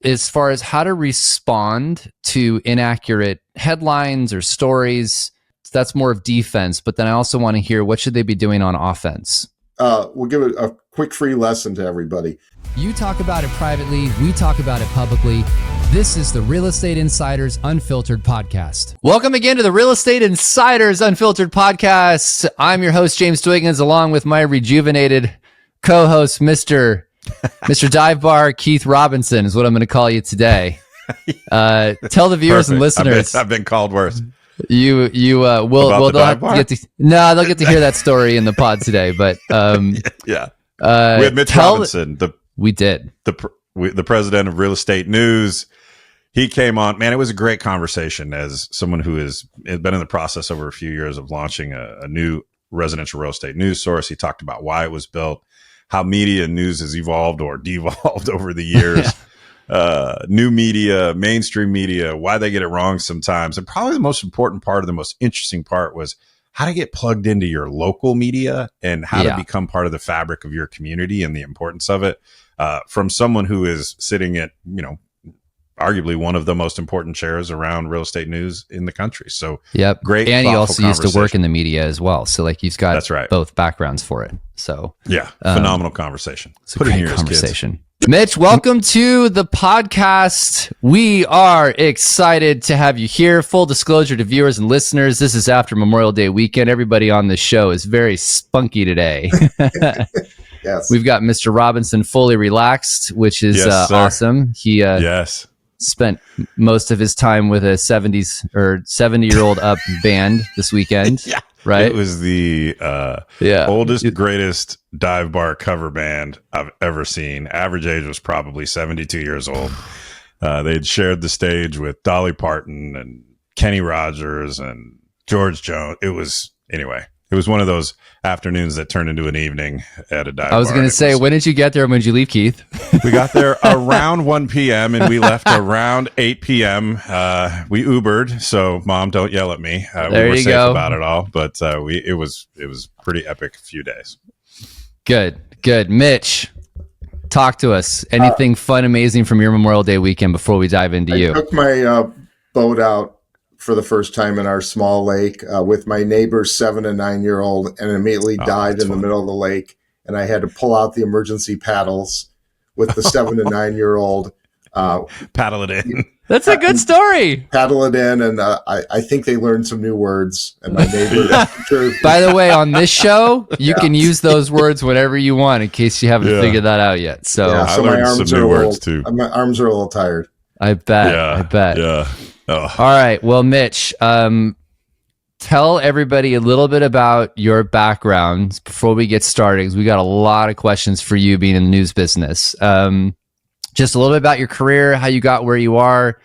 as far as how to respond to inaccurate headlines or stories. That's more of defense, but then I also want to hear what should they be doing on offense. We'll give it a quick free lesson to everybody. You talk about it privately, we talk about it publicly. This is the Real Estate Insiders Unfiltered podcast. Welcome again to the Real Estate Insiders Unfiltered podcast. I'm your host, James Dwiggins, along with my rejuvenated co-host, Mr. Dive Bar Keith Robinson is what I'm going to call you today. Tell the viewers and listeners. I've been called worse. They'll get to hear that story in the pod today. But yeah, we had Mitch Robinson. We did the president of Real Estate News. He came on. Man, it was a great conversation. As someone who has been in the process over a few years of launching a new residential real estate news source, he talked about why it was built, how media and news has evolved or devolved over the years. New media, mainstream media, why they get it wrong sometimes. And probably the most important part, or the most interesting part, was how to get plugged into your local media and how to become part of the fabric of your community and the importance of it. From someone who is sitting at, arguably one of the most important chairs around real estate news in the country. So great. And he also used to work in the media as well. So he's got both backgrounds for it. So phenomenal conversation. Put it in your conversation. Mitch, welcome to the podcast. We are excited to have you here. Full disclosure to viewers and listeners, this is after Memorial Day weekend. Everybody on the show is very spunky today. Yes. We've got Mr. Robinson fully relaxed, which is awesome. He spent most of his time with a 70-year-old up band this weekend. Right? It was the oldest, greatest dive bar cover band I've ever seen. Average age was probably 72 years old. They'd shared the stage with Dolly Parton and Kenny Rogers and George Jones. It was one of those afternoons that turned into an evening at a dive bar. I was going to say, when did you get there and when did you leave, Keith? We got there around 1 p.m. and we left around 8 p.m. We Ubered, so Mom, don't yell at me. We were safe about it all, but it was pretty epic few days. Good. Mitch, talk to us. Anything fun, amazing from your Memorial Day weekend before we dive into you? I took my boat out for the first time in our small lake with my neighbor's 7 and 9-year-old, and immediately died in the middle of the lake. And I had to pull out the emergency paddles with the 7 and 9-year-old. Paddle it in. That's a good story. Paddle it in, and I think they learned some new words. And my neighbor. By the way, on this show, you can use those words whenever you want, in case you haven't figured that out yet. So I learned some new words too. My arms are a little tired. I bet. Yeah. Oh. All right. Well, Mitch, tell everybody a little bit about your background before we get started, because we got a lot of questions for you being in the news business. Just a little bit about your career, how you got where you are.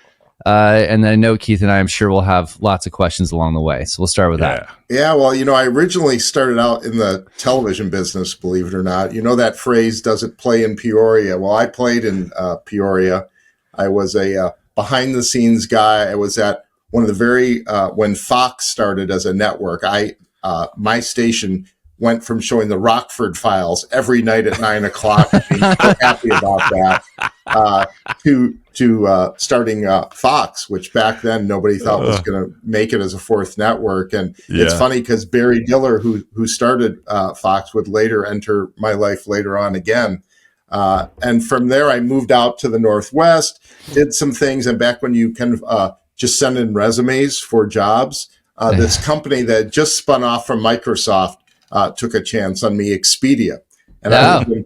And then I know Keith and I'm sure we'll have lots of questions along the way. So we'll start with that. Yeah. Well, I originally started out in the television business, believe it or not. That phrase, does it play in Peoria? Well, I played in Peoria. I was a behind the scenes guy. I was at one of the very, when Fox started as a network, my station went from showing the Rockford Files every night at 9:00, being so happy about that, to starting Fox, which back then nobody thought was going to make it as a fourth network. And it's funny because Barry Diller, who started Fox, would later enter my life later on again. And from there, I moved out to the Northwest, did some things. And back when you can just send in resumes for jobs, this company that just spun off from Microsoft took a chance on me, Expedia. And I was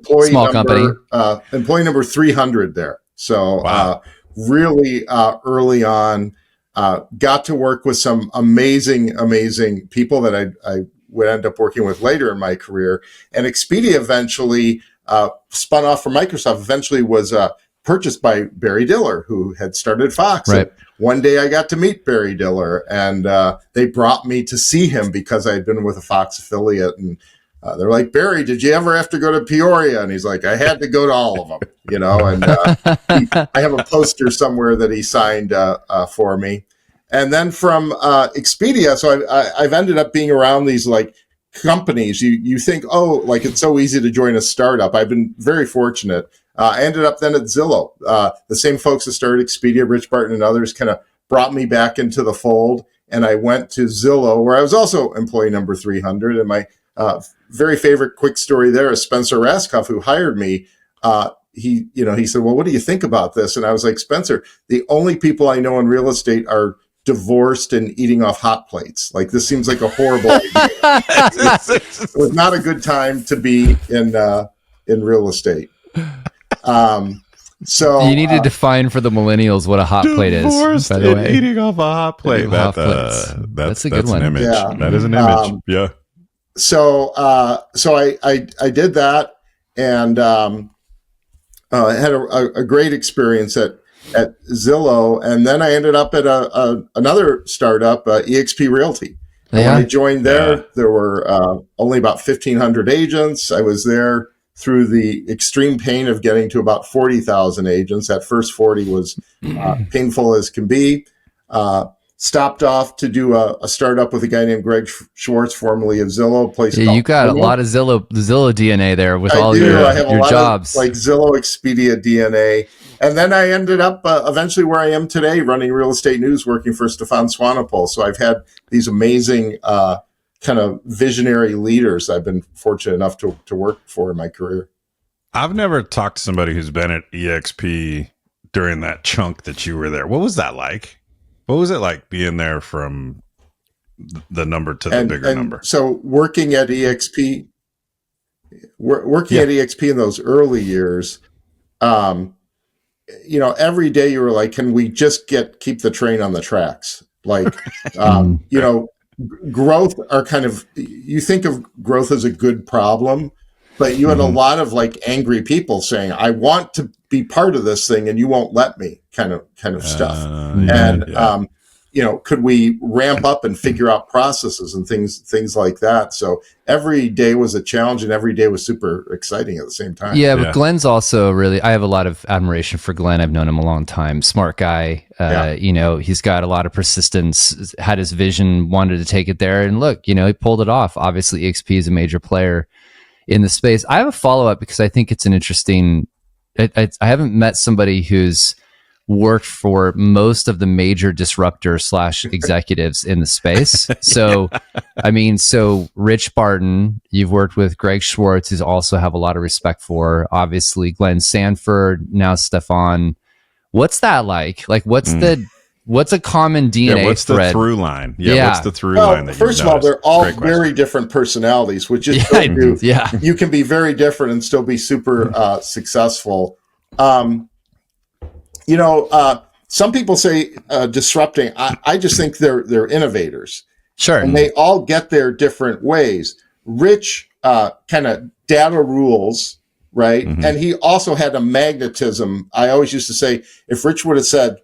employee number 300 there. So really early on, got to work with some amazing people that I would end up working with later in my career. And Expedia eventually spun off from Microsoft, eventually was purchased by Barry Diller, who had started Fox. Right. And one day I got to meet Barry Diller, and they brought me to see him because I had been with a Fox affiliate. And they're like, Barry, did you ever have to go to Peoria? And he's like, I had to go to all of them, and I have a poster somewhere that he signed for me. And then from Expedia, so I've ended up being around these companies. You think, it's so easy to join a startup. I've been very fortunate. I ended up then at Zillow. The same folks that started Expedia, Rich Barton and others, kind of brought me back into the fold. And I went to Zillow, where I was also employee number 300. And my very favorite quick story there is Spencer Raskoff, who hired me. He said, well, what do you think about this? And I was like, Spencer, the only people I know in real estate are divorced and eating off hot plates. Like, this seems like a horrible idea. It was not a good time to be in real estate. So you need to define for the millennials what a hot plate is, by the way. Eating off a hot plate. That's a good one. An image. Yeah. That is an image. Yeah. So I did that, and had a great experience at Zillow, and then I ended up at another startup, eXp Realty. And when I joined there, there were only about 1,500 agents. I was there through the extreme pain of getting to about 40,000 agents. That first 40 was painful as can be. Stopped off to do a startup with a guy named Greg Schwartz, formerly of Zillow. You got a lot of Zillow DNA there with all your jobs. Like Zillow, Expedia DNA. And then I ended up eventually where I am today, running Real Estate News, working for Stefan Swanepoel. So I've had these amazing kind of visionary leaders I've been fortunate enough to work for in my career. I've never talked to somebody who's been at EXP during that chunk that you were there. What was that like? What was it like being there from the number to the bigger number? So working at EXP, at EXP in those early years, every day you were like, can we just keep the train on the tracks? Like, growth are kind of, you think of growth as a good problem, but you had a lot of like angry people saying, I want to be part of this thing and you won't let me kind of stuff. Could we ramp up and figure out processes and things like that? So every day was a challenge and every day was super exciting at the same time. Yeah, but Glenn's also I have a lot of admiration for Glenn. I've known him a long time. Smart guy. He's got a lot of persistence, had his vision, wanted to take it there. And look, he pulled it off. Obviously, EXP is a major player in the space. I have a follow-up because I think it's an interesting, I haven't met somebody who's worked for most of the major disruptor / executives in the space. So, so Rich Barton, you've worked with Greg Schwartz, who's also have a lot of respect for, obviously Glenn Sanford, now Stefan. What's that like? Like, what's a common DNA what's thread? The through line? What's the through line? That first of all, they're all very different personalities, which is you can be very different and still be super successful. Some people say disrupting. I just think they're innovators. Sure. And they all get their different ways. Rich kind of data rules, right? Mm-hmm. And he also had a magnetism. I always used to say, if Rich would have said,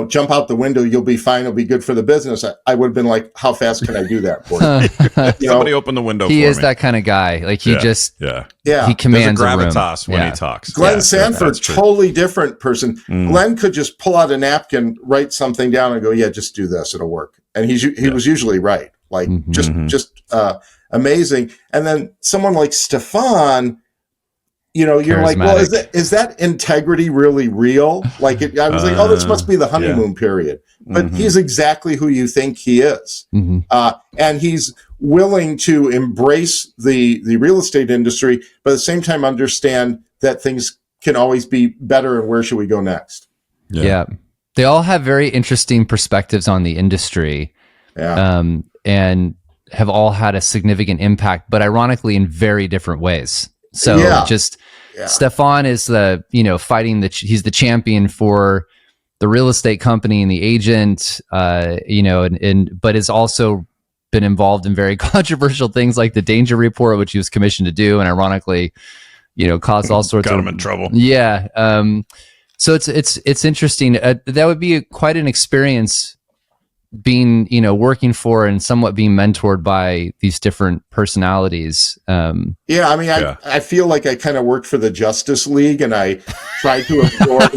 jump out the window, you'll be fine, it'll be good for the business, I would have been like, how fast can I do that for you? Somebody open the window for me. He is that kind of guy. Like, he he commands a gravitas when he talks. Glenn Sanford, totally different person. Glenn could just pull out a napkin, write something down and go, yeah, just do this, it'll work. And he was usually right. Like, just amazing. And then someone like Stefan, you're like, well, is that integrity really real? Like, I was like, this must be the honeymoon period. But he's exactly who you think he is. And he's willing to embrace the real estate industry, but at the same time understand that things can always be better and where should we go next? Yeah. They all have very interesting perspectives on the industry. And have all had a significant impact, but ironically in very different ways. So Stefan is he's the champion for the real estate company and the agent, but has also been involved in very controversial things like the Danger Report, which he was commissioned to do, and ironically, caused all sorts got him in trouble. Yeah. So it's interesting. That would be quite an experience being, working for and somewhat being mentored by these different personalities. I feel like I kind of worked for the Justice League and I tried to absorb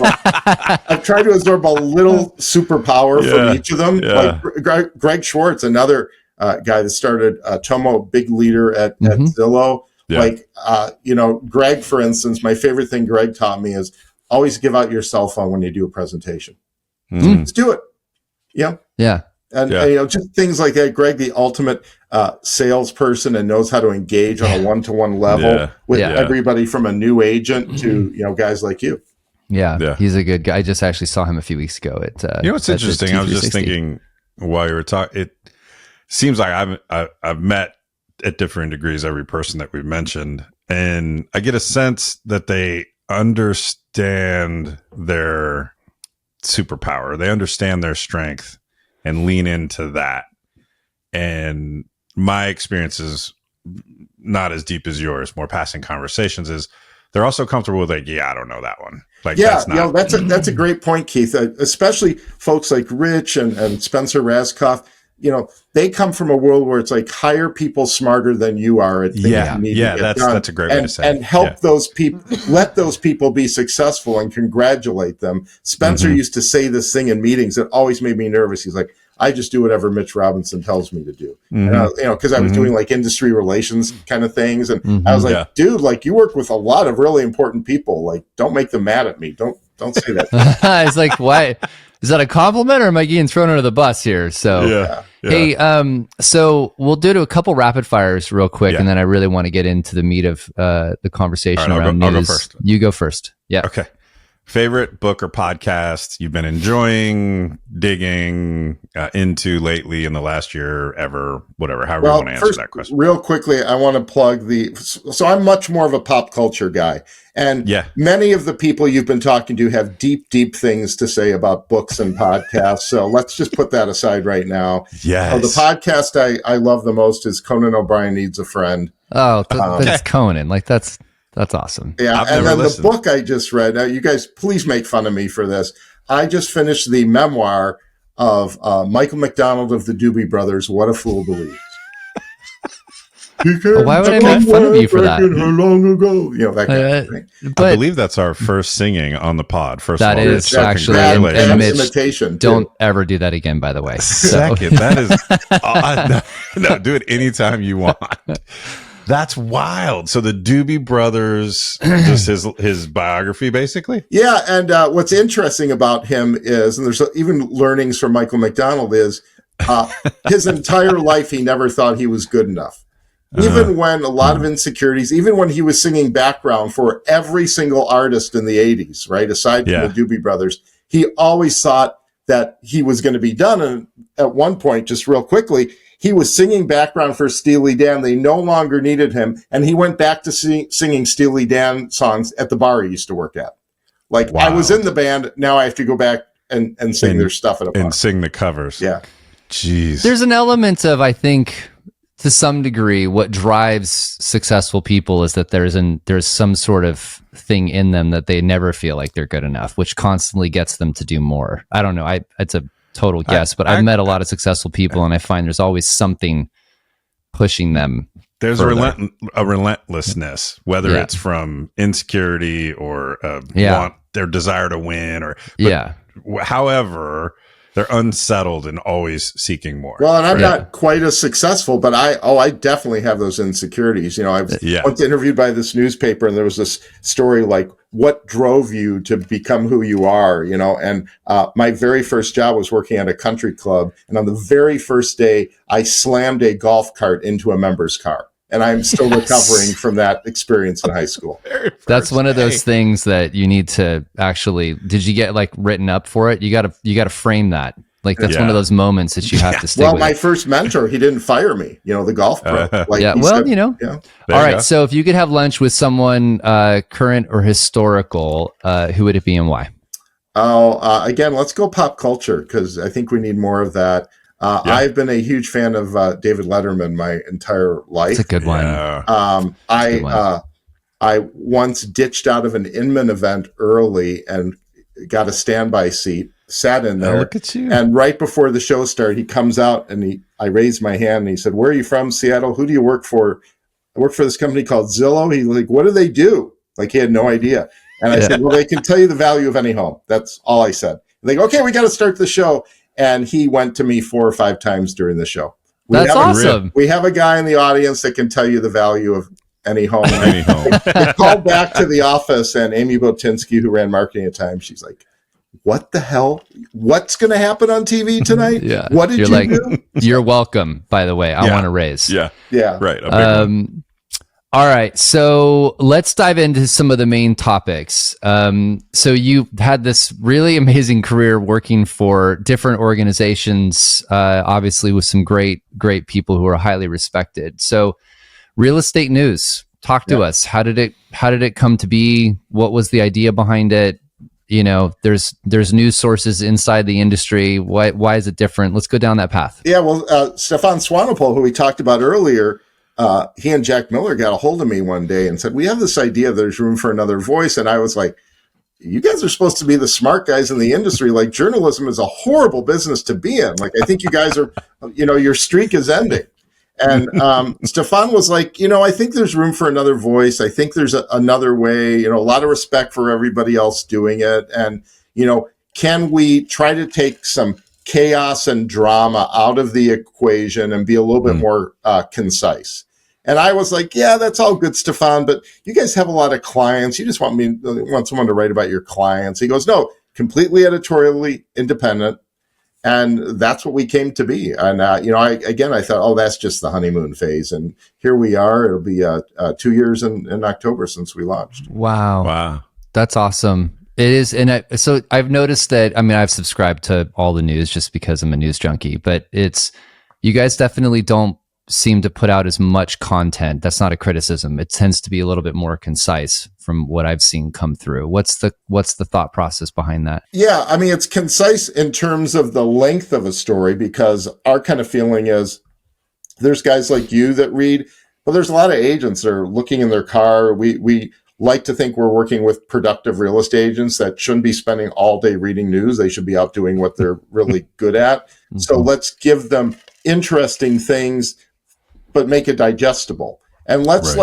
a little superpower from each of them. Like Greg Schwartz, another guy that started Tomo, big leader at Zillow, Yeah. Like, Greg, for instance, my favorite thing Greg taught me is always give out your cell phone when you do a presentation. Let's do it. Yeah. Yeah. And just things like that. Greg, the ultimate salesperson, and knows how to engage on a one-to-one level with everybody from a new agent to, guys like you. Yeah. He's a good guy. I just actually saw him a few weeks ago. What's interesting? I was just thinking while you were talking, it seems like I've met at different degrees every person that we've mentioned, and I get a sense that they understand their superpower. They understand their strength and lean into that. And my experience is not as deep as yours, more passing conversations, is they're also comfortable with like, I don't know that one. Like, that's a great point, Keith. Especially folks like Rich and Spencer Raskoff. They come from a world where it's like hire people smarter than you are at things you need to get done. That's a great way to say it. And help those people, let those people be successful and congratulate them. Spencer used to say this thing in meetings that always made me nervous. He's like, I just do whatever Mitch Robinson tells me to do. Because I was doing like industry relations kind of things. And I was like, dude, like you work with a lot of really important people. Like, don't make them mad at me. Don't say that. It's like, why? Is that a compliment or am I getting thrown under the bus here? So, hey, so we'll do a couple rapid fires real quick, and then I really want to get into the meat of the conversation around news. I'll go first. You go first. Yeah. Okay. Favorite book or podcast you've been enjoying, digging into lately in the last year, ever, whatever, however you want to answer that question. Real quickly, I want to plug so I'm much more of a pop culture guy. And many of the people you've been talking to have deep, deep things to say about books and podcasts. So let's just put that aside right now. Yes. The podcast I love the most is Conan O'Brien Needs a Friend. Oh, that's Conan. Like that's awesome. Yeah. And then the book I just read, you guys, please make fun of me for this. I just finished the memoir of Michael McDonald of the Doobie Brothers, What a Fool Believes. Why would I make fun of you for that? Long ago, that kind of thing. I believe that's our first singing on the pod. First that of all, is actually, and Mitch, imitation. Don't ever do that again, by the way. Second, that is no, do it anytime you want. That's wild. So the Doobie Brothers, just his biography, basically. Yeah, and what's interesting about him is, and there's even learnings from Michael McDonald, is his entire life he never thought he was good enough. Even when a lot of insecurities, even when he was singing background for every single artist in the 80s, right, aside from the Doobie Brothers, he always thought that he was going to be done. And at one point, just real quickly, he was singing background for Steely Dan. They no longer needed him. And he went back to singing Steely Dan songs at the bar he used to work at. Like, I was in the band. Now I have to go back and sing their stuff at a bar. And sing the covers. Yeah. Jeez. There's an element of, I think, to some degree, what drives successful people is that there's some sort of thing in them that they never feel like they're good enough, which constantly gets them to do more. I don't know. It's a total guess, but I've met a lot of successful people, and I find there's always something pushing them. There's a relentlessness, whether it's from insecurity or their desire to win, however, they're unsettled and always seeking more. Well, and I'm not quite as successful, but I definitely have those insecurities. I was once interviewed by this newspaper, and there was this story like, what drove you to become who you are? And my very first job was working at a country club. And on the very first day, I slammed a golf cart into a member's car. And I'm still recovering from that experience in high school. That's one of those things that you need to actually, did you get like written up for it? You got to frame that. Like that's one of those moments that you have to stick with. Well, my first mentor, he didn't fire me, the golf pro. All right. So if you could have lunch with someone current or historical, who would it be and why? Again, let's go pop culture, because I think we need more of that. I've been a huge fan of David Letterman my entire life. That's a good one. I once ditched out of an Inman event early and got a standby seat, sat in there. Look at you. And right before the show started, he comes out and I raised my hand and he said, "Where are you from? Seattle? Who do you work for?" I work for this company called Zillow. He's like, "What do they do?" Like, he had no idea. And I said, "Well, they can tell you the value of any home." That's all I said. Like, "Okay, we got to start the show." And he went to me 4 or 5 times during the show. That's awesome. We have a guy in the audience that can tell you the value of any home. Any home. I called back to the office, and Amy Botinsky, who ran marketing at the time, she's like, what the hell? What's going to happen on TV tonight? Yeah. What did You're you do? You're welcome, by the way. I want to raise. Yeah. Yeah. Right. A big one. All right. So let's dive into some of the main topics. So you had this really amazing career working for different organizations, obviously with some great people who are highly respected. So real estate news, talk to us. How did it come to be? What was the idea behind it? You know, there's news sources inside the industry. Why is it different? Let's go down that path. Yeah. Well, Stefan Swanepoel, who we talked about earlier, he and Jack Miller got a hold of me one day and said, we have this idea there's room for another voice. And I was like, you guys are supposed to be the smart guys in the industry. Like, journalism is a horrible business to be in. Like, I think you guys are, your streak is ending. And Stefan was like, I think there's room for another voice. I think there's another way, a lot of respect for everybody else doing it. And, can we try to take some chaos and drama out of the equation and be a little bit more concise? And I was like, yeah, that's all good, Stefan, but you guys have a lot of clients. You just want someone to write about your clients. He goes, no, completely editorially independent. And that's what we came to be. And, I thought, oh, that's just the honeymoon phase. And here we are. It'll be 2 years in October since we launched. Wow. That's awesome. It is. And so I've noticed that, I've subscribed to all the news just because I'm a news junkie, but you guys definitely don't seem to put out as much content. That's not a criticism. It tends to be a little bit more concise from what I've seen come through. What's the thought process behind that? Yeah, it's concise in terms of the length of a story, because our kind of feeling is there's guys like you that read, but there's a lot of agents that are looking in their car. We like to think we're working with productive real estate agents that shouldn't be spending all day reading news. They should be out doing what they're really good at. Mm-hmm. So let's give them interesting things, but make it digestible. And let's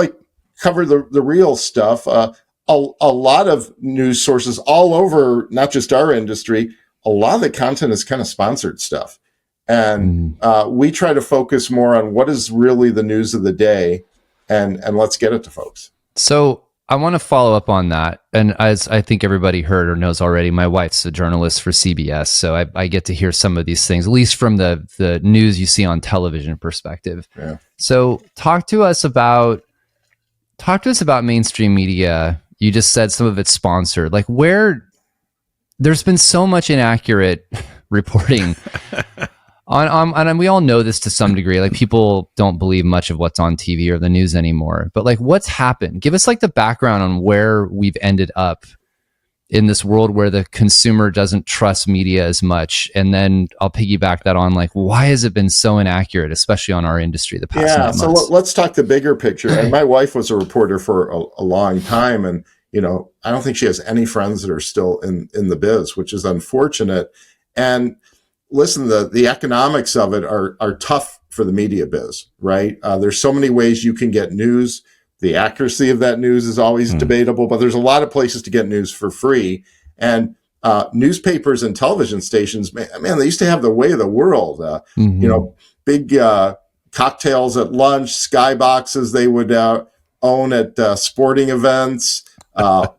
cover the real stuff. A lot of news sources all over, not just our industry, a lot of the content is kind of sponsored stuff. And we try to focus more on what is really the news of the day, and let's get it to folks. So I want to follow up on that. And as I think everybody heard or knows already, my wife's a journalist for CBS. So I get to hear some of these things, at least from the news you see on television perspective. Yeah. So talk to us about mainstream media. You just said some of it's sponsored. Like, where there's been so much inaccurate reporting and we all know this to some degree. Like, people don't believe much of what's on TV or the news anymore. But like, what's happened? Give us like the background on where we've ended up in this world where the consumer doesn't trust media as much. And then I'll piggyback that on, like, why has it been so inaccurate, especially on our industry the past 9 months? So let's talk the bigger picture. And my wife was a reporter for a long time. And, I don't think she has any friends that are still in the biz, which is unfortunate. And listen, the economics of it are tough for the media biz, right? There's so many ways you can get news. The accuracy of that news is always debatable, but there's a lot of places to get news for free. And newspapers and television stations, man, they used to have the way of the world. Big cocktails at lunch, skyboxes they would own at sporting events,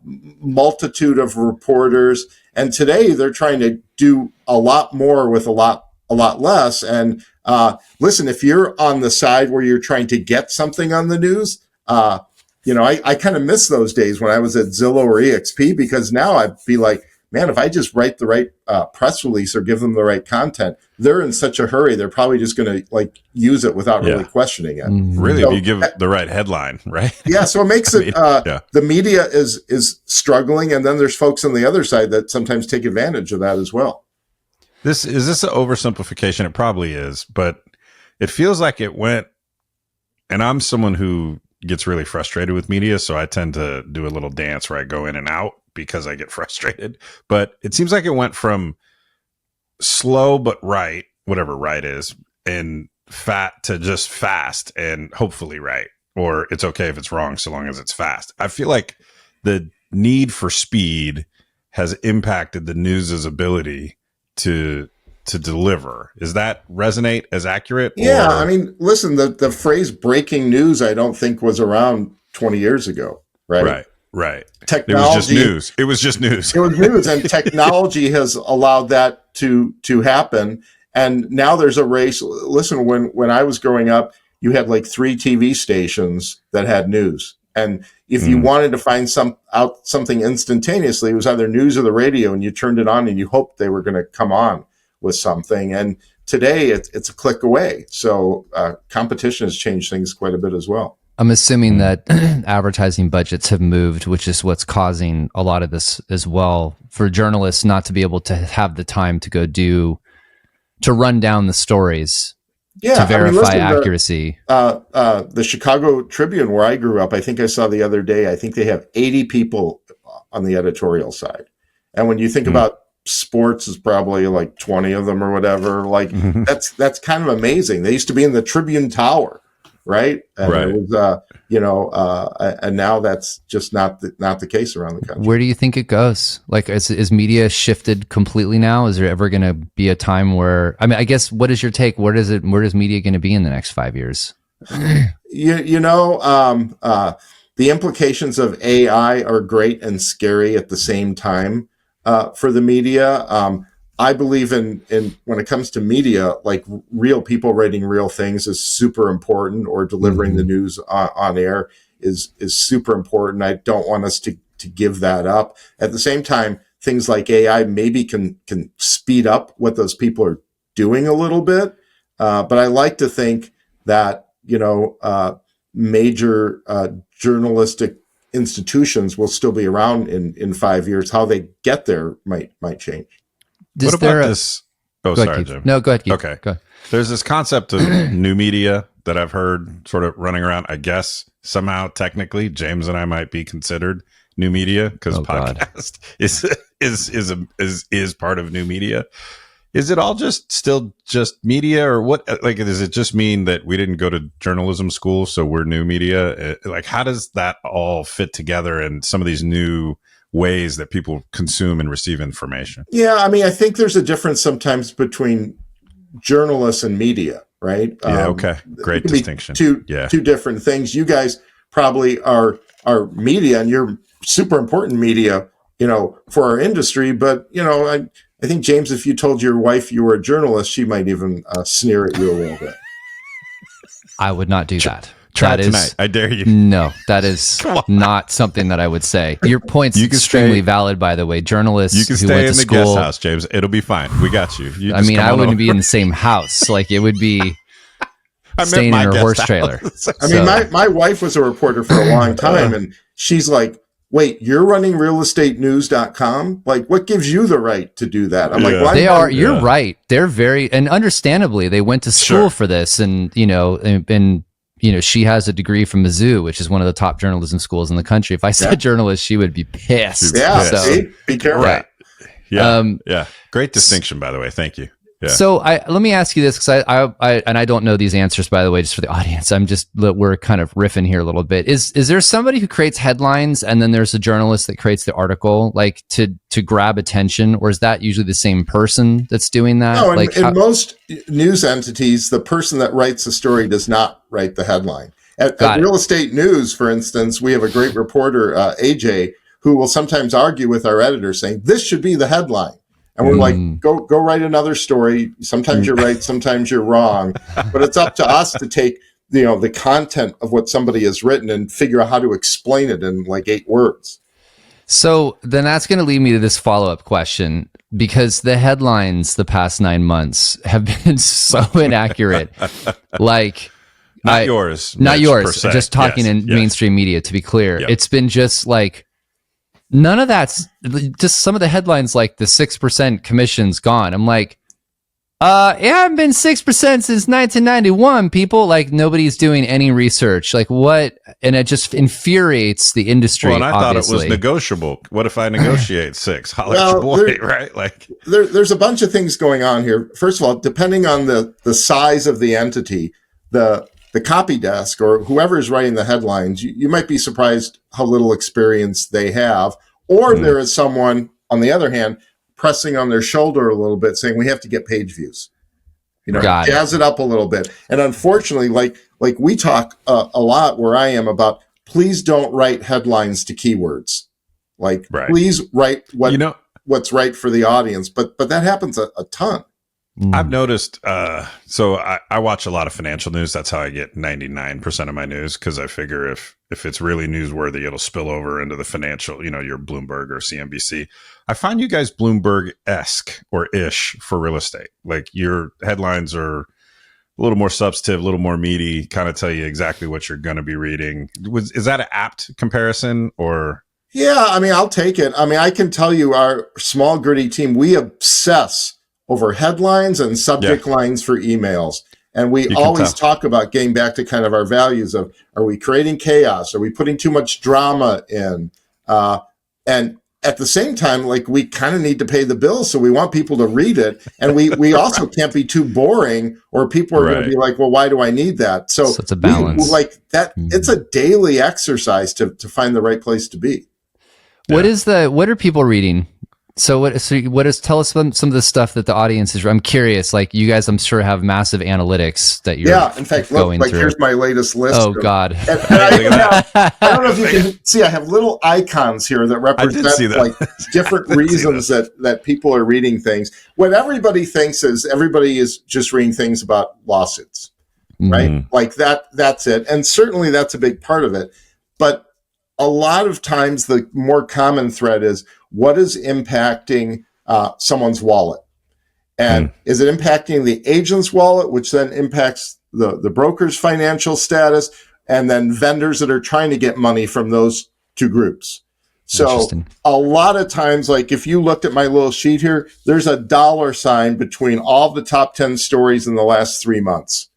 multitude of reporters. And today they're trying to do a lot more with a lot less. And listen, if you're on the side where you're trying to get something on the news, I kind of miss those days when I was at Zillow or EXP, because now I'd be like, man, if I just write the right press release or give them the right content, they're in such a hurry. They're probably just going to use it without really questioning it. Really, so, if you give the right headline, right? Yeah. So it makes the media is struggling. And then there's folks on the other side that sometimes take advantage of that as well. Is this an oversimplification? It probably is, but it feels like it went, and I'm someone who gets really frustrated with media. So I tend to do a little dance where I go in and out because I get frustrated. But it seems like it went from slow but right, whatever right is, and fat to just fast and hopefully right. Or it's okay if it's wrong so long as it's fast. I feel like the need for speed has impacted the news's ability to deliver. Does that resonate as accurate? Yeah, listen, the phrase breaking news, I don't think was around 20 years ago, right? Right. Technology, It was just news. It was news, and technology has allowed that to happen. And now there's a race. Listen, when I was growing up, you had like 3 TV stations that had news. And if you wanted to find something instantaneously, it was either news or the radio, and you turned it on and you hoped they were going to come on with something. And today it's a click away. So competition has changed things quite a bit as well. I'm assuming that advertising budgets have moved, which is what's causing a lot of this as well, for journalists not to be able to have the time to go to run down the stories to verify accuracy. The Chicago Tribune, where I grew up, I think I saw the other day, I think they have 80 people on the editorial side. And when you think about sports, is probably like 20 of them or whatever. Like that's kind of amazing. They used to be in the Tribune Tower. Right. And it was, and now that's just not the case around the country. Where do you think it goes? Like, is media shifted completely now? Is there ever going to be a time where, I mean, I guess, what is your take? Where is media going to be in the next 5 years? The implications of AI are great and scary at the same time, for the media. I believe in when it comes to media, like real people writing real things is super important, or delivering the news on air is super important. I don't want us to give that up. At the same time, things like AI maybe can speed up what those people are doing a little bit. But I like to think that, major journalistic institutions will still be around in 5 years. How they get there might change. What about this? Oh, sorry, ahead, Jim. No, go ahead, Keith. Okay. Go ahead. There's this concept of new media that I've heard sort of running around. I guess somehow technically James and I might be considered new media because podcast is part of new media. Is it all still just media, or what? Like, does it just mean that we didn't go to journalism school, so we're new media? Like, how does that all fit together in some of these new ways that people consume and receive information? Yeah, I mean, I think there's a difference sometimes between journalists and media, right? Yeah, okay. Great distinction. Two different things. You guys probably are media, and you're super important media, for our industry. But, I think, James, if you told your wife you were a journalist, she might even sneer at you a little bit. I would not do that. Try tonight. I dare you. No, that is not something that I would say. Your point's extremely valid, by the way. Journalists you can who stay went in to the school, guest house, James. It'll be fine. We got you. I mean, I wouldn't be in the same house. Like, it would be staying in her horse trailer. I mean, my wife was a reporter for a long time, and she's like, wait, you're running realestatenews.com? Like, what gives you the right to do that? I'm like, why? You're right. They're very, and understandably, they went to school for this, and, she has a degree from Mizzou, which is one of the top journalism schools in the country. If I said journalist, she would be pissed. Yeah, see? Be careful. Right. Yeah. Great distinction, by the way. Thank you. Yeah. So let me ask you this, because I don't know these answers, by the way, just for the audience. We're kind of riffing here a little bit. Is there somebody who creates headlines and then there's a journalist that creates the article, like to grab attention, or is that usually the same person that's doing that? No, in most news entities, the person that writes the story does not write the headline. At Real Estate News, for instance, we have a great reporter, AJ, who will sometimes argue with our editor saying, this should be the headline. And we're like, go write another story. Sometimes you're right, sometimes you're wrong. But it's up to us to take, the content of what somebody has written and figure out how to explain it in like 8 words. So then that's going to lead me to this follow-up question, because the headlines the past 9 months have been so inaccurate. Like, not yours, just talking in mainstream media, to be clear. Yep. It's been just like, none of that's just some of the headlines, like the 6% commission's gone. I'm like, it hasn't been 6% since 1991, people. Like, nobody's doing any research. Like, what? And it just infuriates the industry. Well, and I thought it was negotiable. What if I negotiate 6? Holler at your boy, right? Like, there's a bunch of things going on here. First of all, depending on the size of the entity, the copy desk or whoever is writing the headlines, you might be surprised how little experience they have. Or there is someone, on the other hand, pressing on their shoulder a little bit, saying we have to get page views. Jazz it up a little bit. And unfortunately, like we talk a lot where I am about please don't write headlines to keywords. Like, Right. please write You know, what's right for the audience. But that happens a ton. I've noticed, so I watch a lot of financial news. That's how I get 99% of my news, because I figure if it's really newsworthy, it'll spill over into the financial, your Bloomberg or CNBC. I find you guys Bloomberg-esque or ish for real estate. Like, your headlines are a little more substantive, a little more meaty, kind of tell you exactly what you're going to be reading. Is that an apt comparison, or? Yeah, I mean, I'll take it. I mean, I can tell you our small gritty team, we obsess over headlines and subject lines for emails. And we always talk about getting back to kind of our values of, are we creating chaos? Are we putting too much drama in? And at the same time, like, we kind of need to pay the bills. So we want people to read it. And we also can't be too boring, or people are going to be like, well, why do I need that? So it's a balance. Like that. It's a daily exercise to find the right place to be. What are people reading? Tell us some of the stuff that the audience is. I'm curious. Like, you guys, I'm sure, have massive analytics that you're. Yeah, in fact, look, like, here's my latest list. Oh God! And I don't know if you can see. I have little icons here that represent like different reasons that people are reading things. What everybody thinks is everybody is just reading things about lawsuits, right? Like that. That's it, and certainly that's a big part of it. But a lot of times, the more common thread is, what is impacting someone's wallet? And is it impacting the agent's wallet, which then impacts the broker's financial status, and then vendors that are trying to get money from those two groups? So a lot of times, like, if you looked at my little sheet here, there's a $ between all the top 10 stories in the last 3 months.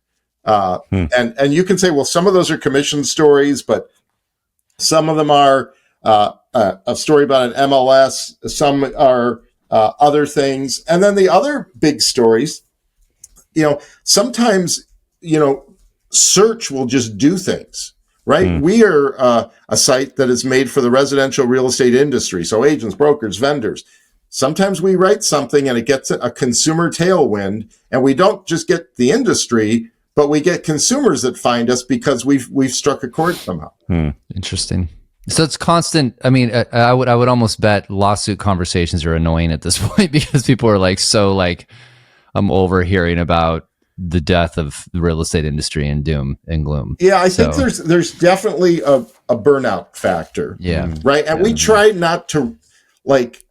And you can say, well, some of those are commission stories, but some of them are a story about an MLS. Some are other things. And then the other big stories, sometimes, search will just do things, right? We are a site that is made for the residential real estate industry. So agents, brokers, vendors. Sometimes we write something and it gets a consumer tailwind, and we don't just get the industry, but we get consumers that find us because we've struck a chord somehow. Interesting. So it's constant. I mean, I would almost bet lawsuit conversations are annoying at this point, because people are like, I'm overhearing about the death of the real estate industry and doom and gloom. Yeah, I think there's definitely a burnout factor. Yeah. Right. And we try not to, like,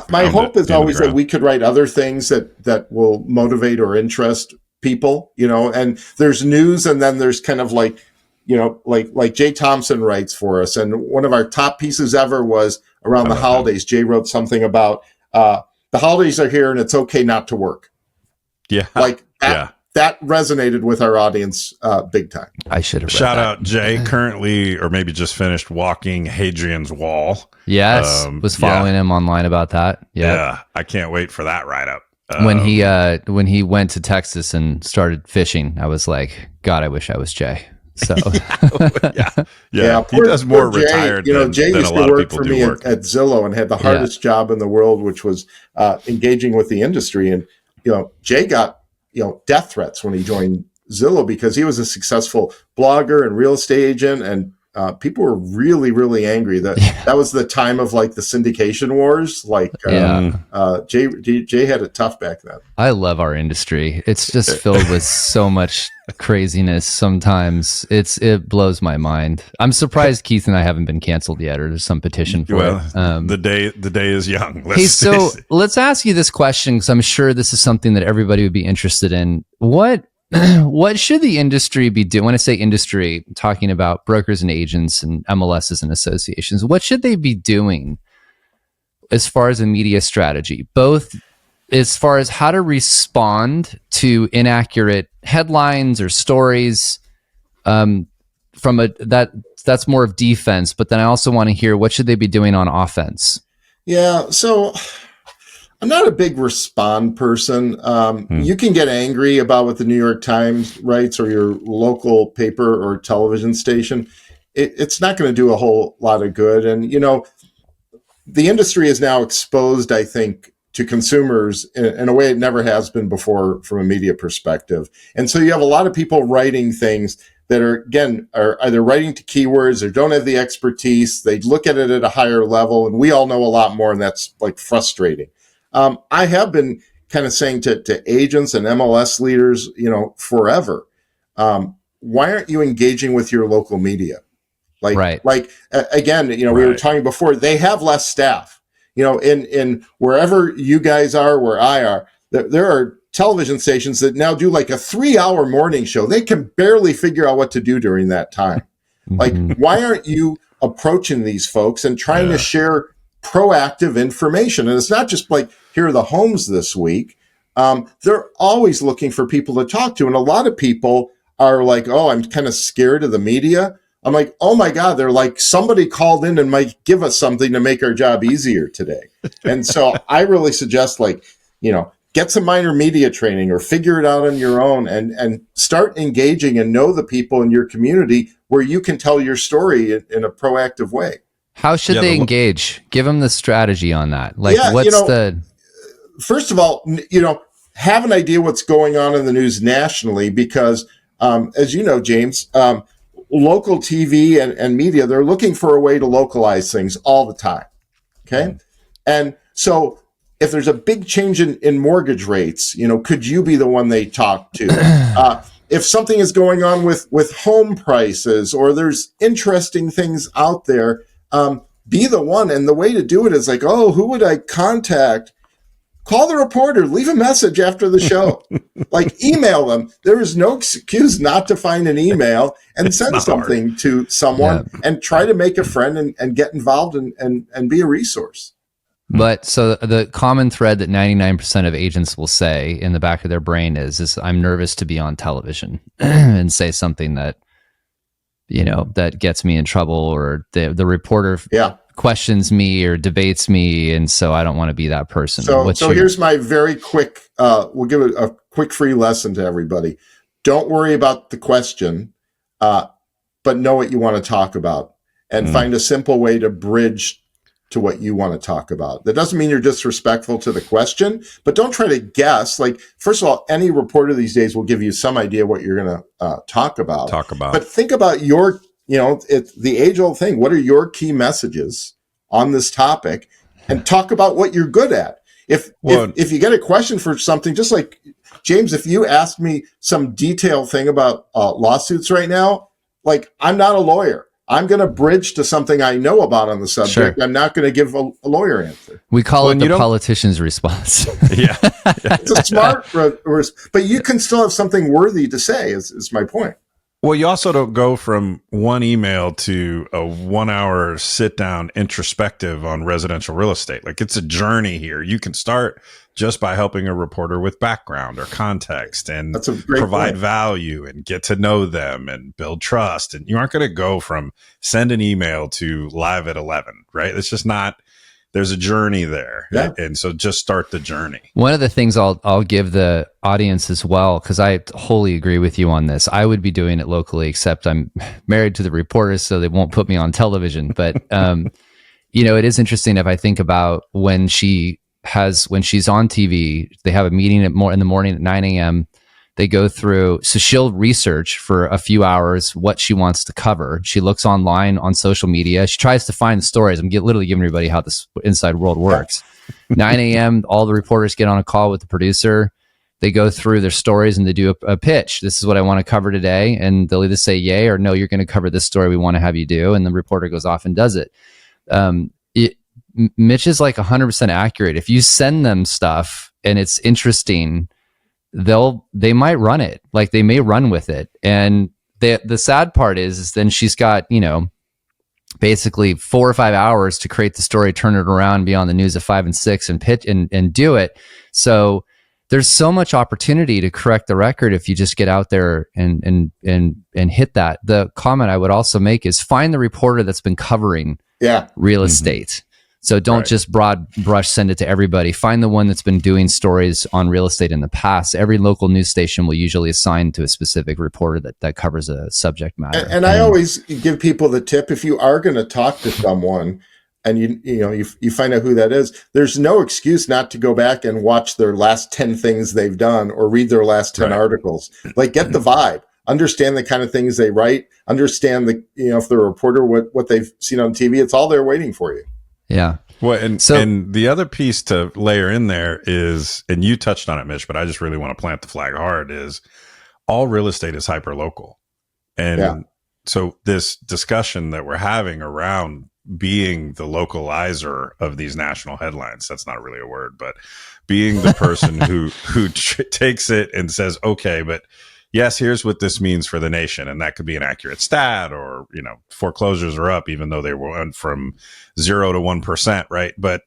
my hope is always that we could write other things that will motivate or interest people, and there's news, and then there's kind of like, like Jay Thompson writes for us. And one of our top pieces ever was around the holidays. Jay wrote something about the holidays are here and it's okay not to work. Yeah. Like that resonated with our audience big time. I should have Shout out Jay, currently, or maybe just finished walking Hadrian's Wall. Yes. Was following him online about that. Yeah. I can't wait for that write-up. When he went to Texas and started fishing, I was like, God, I wish I was Jay. So yeah. He does more retired. Jay used to work for me at Zillow and had the hardest job in the world, which was engaging with the industry. And Jay got death threats when he joined Zillow because he was a successful blogger and real estate agent, and people were really, really angry. That was the time of like the syndication wars. Like Jay had it tough back then. I love our industry. It's just filled with so much craziness. Sometimes it blows my mind. I'm surprised Keith and I haven't been canceled yet, or there's some petition for it. The day is young. Let's ask you this question, because I'm sure this is something that everybody would be interested in. What should the industry be doing? When I say industry, I'm talking about brokers and agents and MLSs and associations. What should they be doing as far as a media strategy, both as far as how to respond to inaccurate headlines or stories, that's more of defense, but then I also want to hear, what should they be doing on offense? Yeah. So I'm not a big respond person. You can get angry about what the New York Times writes or your local paper or television station. It's not going to do a whole lot of good. And, the industry is now exposed, I think, to consumers in a way it never has been before from a media perspective. And so you have a lot of people writing things that are either writing to keywords or don't have the expertise. They look at it at a higher level, and we all know a lot more, and that's like frustrating. I have been kind of saying to agents and MLS leaders, forever, why aren't you engaging with your local media? Again, we were talking before, they have less staff, in wherever you guys are, where I are, there are television stations that now do like a 3-hour morning show. They can barely figure out what to do during that time. Like, why aren't you approaching these folks and trying to share proactive information? And it's not just like, here are the homes this week. They're always looking for people to talk to. And a lot of people are like, oh, I'm kind of scared of the media. I'm like, oh my God, they're like, somebody called in and might give us something to make our job easier today. And so I really suggest, get some minor media training or figure it out on your own and start engaging and know the people in your community where you can tell your story in a proactive way. How should they engage? Give them the strategy on that. First of all, have an idea what's going on in the news nationally, because as you know, James, local TV and media, they're looking for a way to localize things all the time. Okay. And so if there's a big change in mortgage rates, could you be the one they talk to? If something is going on with home prices, or there's interesting things out there, be the one. And the way to do it is like, oh, who would I contact? Call the reporter, leave a message after the show, email them. There is no excuse not to find an email and send something to someone and try to make a friend and get involved and be a resource. But so the common thread that 99% of agents will say in the back of their brain is I'm nervous to be on television and say something that, that gets me in trouble, or the reporter questions me or debates me. And so I don't want to be that person. So here's my very quick, we'll give it a quick free lesson to everybody. Don't worry about the question, but know what you want to talk about, and find a simple way to bridge to what you want to talk about. That doesn't mean you're disrespectful to the question, but don't try to guess. First of all, any reporter these days will give you some idea what you're going to talk about. But think about your, it's the age-old thing. What are your key messages on this topic? And talk about what you're good at. If you get a question for something, just like James, if you asked me some detailed thing about lawsuits right now, I'm not a lawyer. I'm going to bridge to something I know about on the subject. Sure. I'm not going to give a lawyer answer. We call it the politician's response. It's a smart, but you can still have something worthy to say, is my point. Well, you also don't go from one email to a 1-hour sit down introspective on residential real estate. It's a journey here. You can start just by helping a reporter with background or context and provide value and get to know them and build trust. And you aren't going to go from send an email to live at 11, right? It's just not. There's a journey there. Yeah. And so just start the journey. One of the things I'll give the audience as well, because I wholly agree with you on this. I would be doing it locally, except I'm married to the reporters, so they won't put me on television. But, it is interesting if I think about when she's on TV, they have a meeting in the morning at 9 a.m. They go through, so she'll research for a few hours what she wants to cover. She looks online on social media. She tries to find the stories. I'm literally giving everybody how this inside world works. 9 a.m., all the reporters get on a call with the producer. They go through their stories and they do a pitch. This is what I want to cover today. And they'll either say yay or no, you're going to cover this story we want to have you do. And the reporter goes off and does it. Mitch is 100% accurate. If you send them stuff and it's interesting, they might run it. They may run with it. And the sad part is then she's got, basically 4 or 5 hours to create the story, turn it around, be on the news at 5 and 6 and pitch and do it. So there's so much opportunity to correct the record if you just get out there and hit that. The comment I would also make is find the reporter that's been covering real estate. So don't just broad brush send it to everybody. Find the one that's been doing stories on real estate in the past. Every local news station will usually assign to a specific reporter that covers a subject matter. And I always give people the tip, if you are going to talk to someone and you find out who that is, there's no excuse not to go back and watch their last 10 things they've done or read their last 10 articles. Get the vibe. understand the kind of things they write, understand if they're a reporter, what they've seen on TV. It's all there waiting for you. Yeah. Well, and the other piece to layer in there is, and you touched on it, Mitch, but I just really want to plant the flag hard, is all real estate is hyper local. And so this discussion that we're having around being the localizer of these national headlines, that's not really a word, but being the person who takes it and says, okay, but yes, here's what this means for the nation. And that could be an accurate stat, or, foreclosures are up, even though they went from 0 to 1%, right? But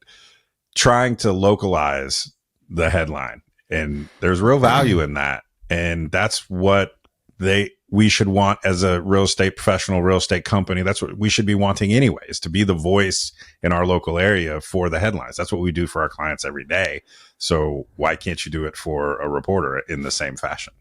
trying to localize the headline, and there's real value in that. And that's what we should want as a real estate professional, real estate company. That's what we should be wanting anyways, to be the voice in our local area for the headlines. That's what we do for our clients every day. So why can't you do it for a reporter in the same fashion?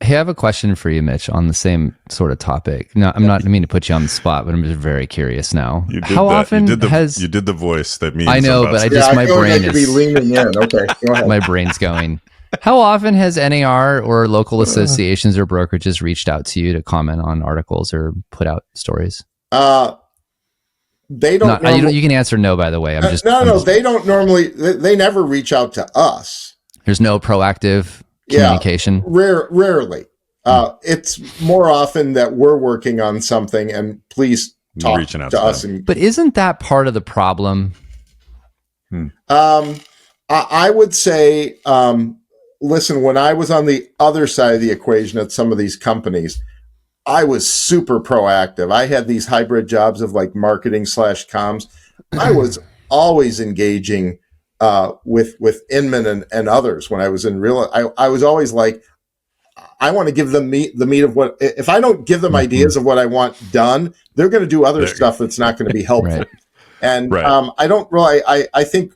Hey, I have a question for you, Mitch, on the same sort of topic. No, I mean to put you on the spot, but I'm just very curious now. Often you did the voice that means I know, but my brain is be leaning in. Okay, go ahead. My brain's going. How often has NAR or local associations or brokerages reached out to you to comment on articles or put out stories? They don't. You can answer no, by the way. They don't normally. They never reach out to us. There's no proactive communication. Rarely. It's more often that we're working on something and please talk to us. But isn't that part of the problem? I would say, listen, when I was on the other side of the equation at some of these companies, I was super proactive. I had these hybrid jobs of like marketing / comms. I was always engaging with Inman and others when I was in real. I was always like, I want to give them the meat of what. If I don't give them ideas of what I want done, they're going to do other stuff that's not going to be helpful. Right. And I don't really. I think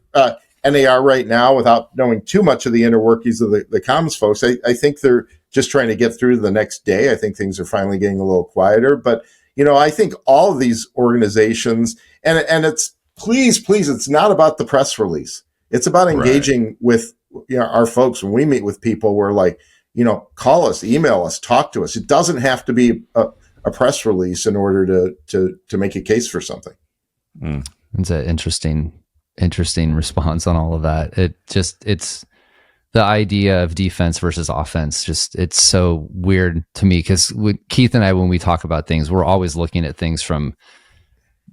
NAR right now, without knowing too much of the inner workings of the comms folks, I think they're just trying to get through to the next day. I think things are finally getting a little quieter. But I think all of these organizations, and it's please, it's not about the press release. It's about engaging with our folks. When we meet with people, we're like, call us, email us, talk to us. It doesn't have to be a press release in order to make a case for something. It's an interesting response on all of that. It's the idea of defense versus offense. It's so weird to me because Keith and I, when we talk about things, we're always looking at things from,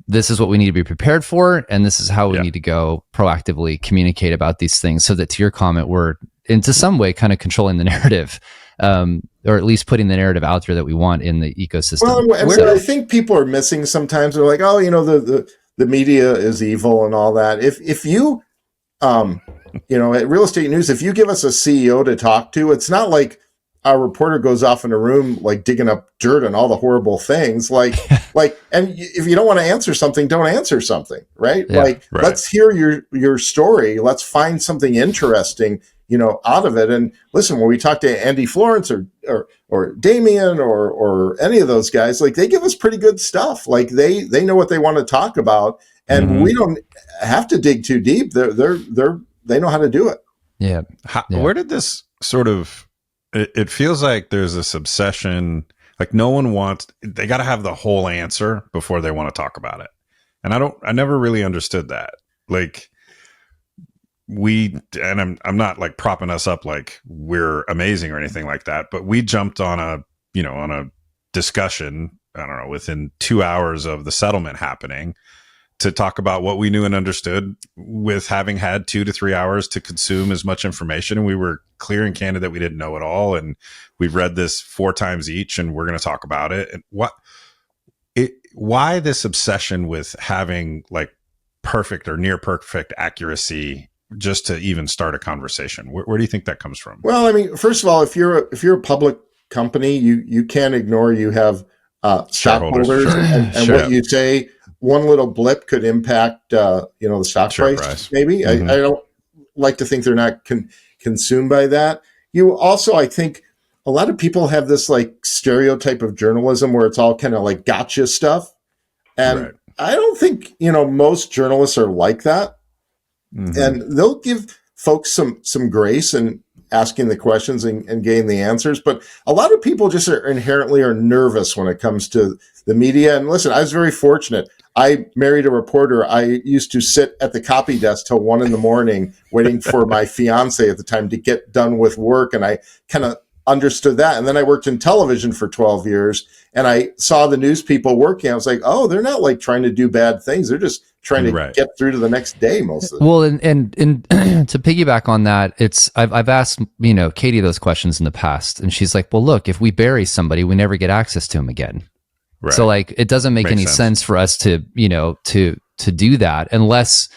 this is what we need to be prepared for, and this is how we need to go proactively communicate about these things, so that, to your comment, we're into some way kind of controlling the narrative, or at least putting the narrative out there that we want in the ecosystem. Well, and what I think people are missing sometimes, they're like, oh, the media is evil and all that. If you, at Real Estate News, if you give us a CEO to talk to, it's not like our reporter goes off in a room like digging up dirt and all the horrible things. And if you don't want to answer something, don't answer something, right? Yeah, let's hear your story. Let's find something interesting, out of it. And listen, when we talk to Andy Florence or Damien or any of those guys, like, they give us pretty good stuff. Like, they know what they want to talk about, and we don't have to dig too deep. They know how to do it. Yeah. Where did this sort of? It feels like there's this obsession, like no one they got to have the whole answer before they want to talk about it. And I never really understood that. Like, I'm not like propping us up like we're amazing or anything like that, but we jumped on a discussion, I don't know, within 2 hours of the settlement happening, to talk about what we knew and understood, with having had 2 to 3 hours to consume as much information. And we were clear and candid that we didn't know it all. And we've read this 4 times each, and we're going to talk about it. And why this obsession with having like perfect or near perfect accuracy just to even start a conversation? Where do you think that comes from? Well, I mean, first of all, if you're a public company, you can't ignore you have stockholders, and what you say. One little blip could impact, the stock price. Maybe. I don't like to think they're not consumed by that. You also, I think, a lot of people have this like stereotype of journalism where it's all kind of like gotcha stuff, and I don't think most journalists are like that, and they'll give folks some grace, and asking the questions and getting the answers. But a lot of people just inherently are nervous when it comes to the media. And listen, I was very fortunate. I married a reporter. I used to sit at the copy desk till 1 a.m. waiting for my fiance at the time to get done with work. And I kind of understood that. And then I worked in television for 12 years and I saw the news people working. I was like, oh, they're not like trying to do bad things. They're just trying to get through to the next day most of the time. Well, and to piggyback on that, I've asked, Katie those questions in the past, and she's like, well, look, if we bury somebody, we never get access to them again. Right. So like, it doesn't make any sense for us to do that unless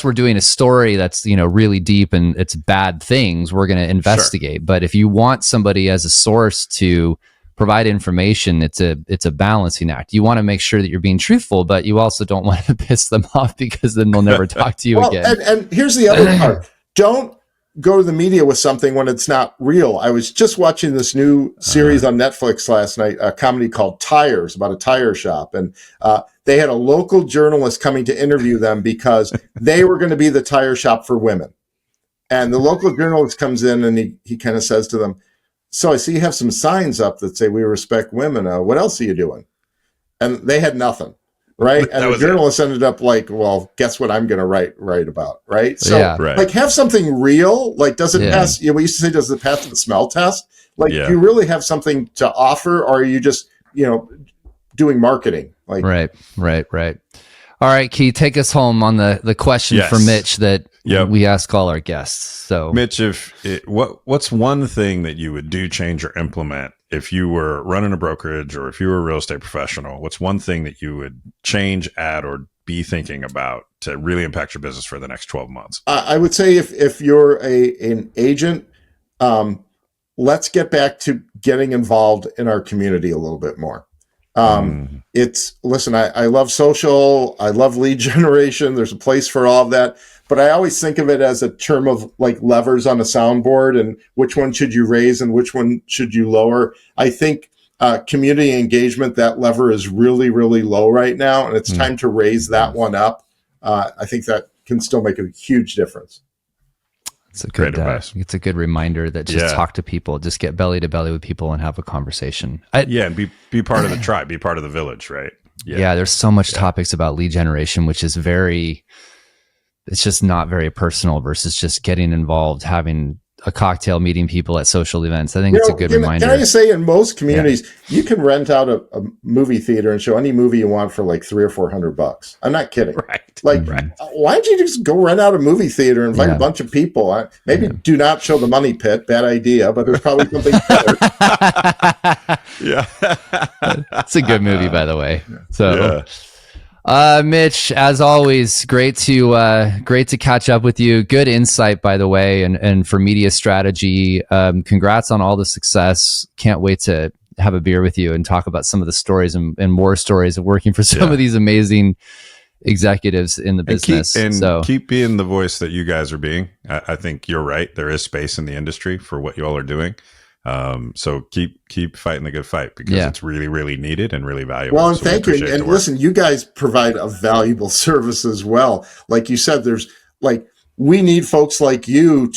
we're doing a story that's, really deep and it's bad things, we're going to investigate. Sure. But if you want somebody as a source to provide information, it's a balancing act. You want to make sure that you're being truthful, but you also don't want to piss them off because then they'll never talk to you again. And here's the other part. Don't go to the media with something when it's not real. I was just watching this new series on Netflix last night, a comedy called Tires, about a tire shop. And they had a local journalist coming to interview them because they were going to be the tire shop for women. And the local journalist comes in and he kind of says to them, so I see you have some signs up that say we respect women. What else are you doing? And they had nothing. Right. And the journalist ended up like, well, guess what I'm going to write about. Right. So like have something real. Like, does it pass? We used to say, does it pass the smell test? Like, do you really have something to offer, or are you just, doing marketing? Like, right. All right, Keith, take us home on the question for Mitch that we ask all our guests. So, Mitch, what's one thing that you would do, change, or implement if you were running a brokerage or if you were a real estate professional? What's one thing that you would change, add, or be thinking about to really impact your business for the next 12 months? I would say if you're an agent, let's get back to getting involved in our community a little bit more. Listen, I love social. I love lead generation. There's a place for all of that. But I always think of it as a term of like levers on a soundboard, and which one should you raise and which one should you lower? I think community engagement, that lever is really, really low right now. And it's time to raise that one up. I think that can still make a huge difference. It's a good advice. It's a good reminder that just talk to people, just get belly to belly with people and have a conversation. And be part of the tribe, be part of the village, right? Yeah, there's so much topics about lead generation, which is it's just not very personal versus just getting involved, having a cocktail, meeting people at social events. I think it's a good reminder. Can I just say, in most communities, you can rent out a movie theater and show any movie you want for like $300 or $400. I'm not kidding. Right. Why don't you just go rent out a movie theater and invite a bunch of people? Maybe do not show the Money Pit. Bad idea, but there's probably something better. It's a good movie, by the way. So. Mitch, as always, great to catch up with you. Good insight, by the way, and for media strategy. Congrats on all the success. Can't wait to have a beer with you and talk about some of the stories and more stories of working for some of these amazing executives in the business. Keep being the voice that you guys are being. I think you're right. There is space in the industry for what you all are doing. So keep fighting the good fight, because it's really, really needed and really valuable. Well, and thank you. And listen, you guys provide a valuable service as well. Like you said, we need folks like you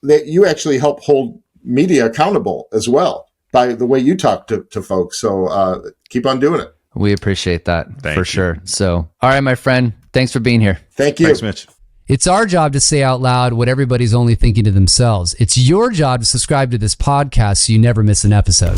that you actually help hold media accountable as well by the way you talk to folks. So, keep on doing it. We appreciate that for sure. So, all right, my friend, thanks for being here. Thank you. Thanks, Mitch. It's our job to say out loud what everybody's only thinking to themselves. It's your job to subscribe to this podcast so you never miss an episode.